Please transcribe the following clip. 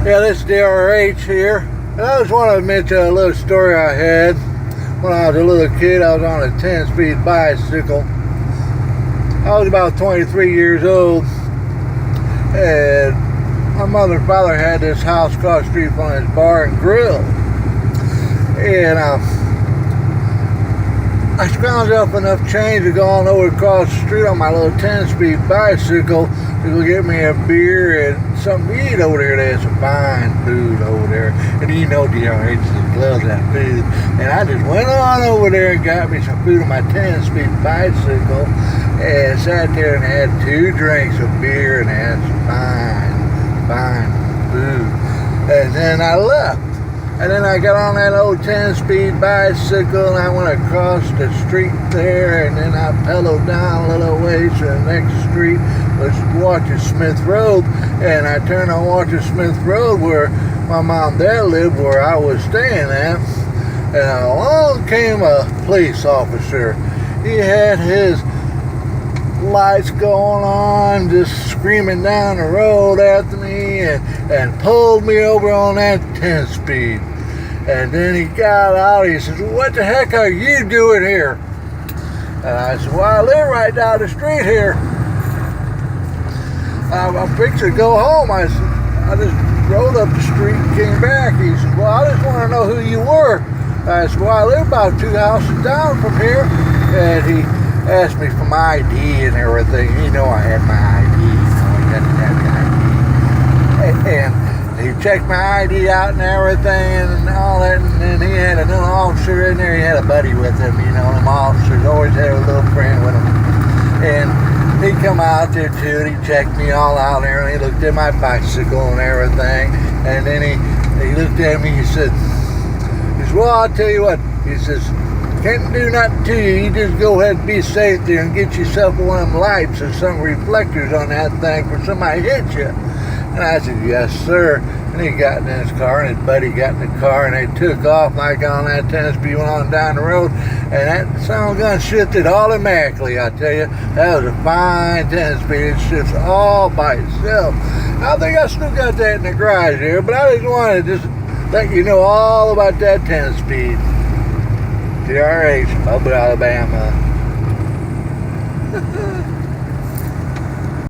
Yeah, this is DRH here. And I just want to mention a little story I had. When I was a little kid, I was on a 10-speed bicycle. I was about 23 years old. And my mother and father had this house across the street from this bar and grill. And I scrounged up enough change to go on over across the street on my little 10-speed bicycle to go get me a beer and something to eat over there. There's some fine food over there. And you know DRH loves that food. And I just went on over there and got me some food on my 10-speed bicycle and sat there and had 2 drinks of beer and had some fine food. And then I left. And then I got on that old 10-speed bicycle and I went across the street there, and then I pedaled down a little ways to the next street, was Watersmith Road, and I turned on Watersmith Road where my mom and dad lived, where I was staying at, and along came a police officer. He had his lights going on, just screaming down the road after me, and pulled me over on that 10-speed. And then he got out, he says, "What the heck are you doing here?" And I said, "Well, I live right down the street here. I'm fixing to go home." I said, "I just rode up the street and came back." He said, "Well, I just want to know who you were." I said, "Well, I live about 2 houses down from here." And he asked me for my ID and everything. You know I had my ID. He had to have the ID. And he checked my ID out and everything and all that, and then he had another officer in there. He had a buddy with him, you know. Them officers always had a little friend with them. And he come out there too, and he checked me all out there, and he looked at my bicycle and everything. And then he looked at me, he said, "Well, I'll tell you what," he says, "can't do nothing to you. You just go ahead and be safe there and get yourself one of them lights or some reflectors on that thing for somebody hit you." And I said, "Yes, sir." And he got in his car, and his buddy got in the car, and they took off. And I got on that 10-speed, went on down the road, and that sound gun shifted automatically, I tell you. That was a fine 10-speed. It shifts all by itself. I think I still got that in the garage here, but I just wanted to just let you know all about that 10-speed. DRH, Mobile, Alabama.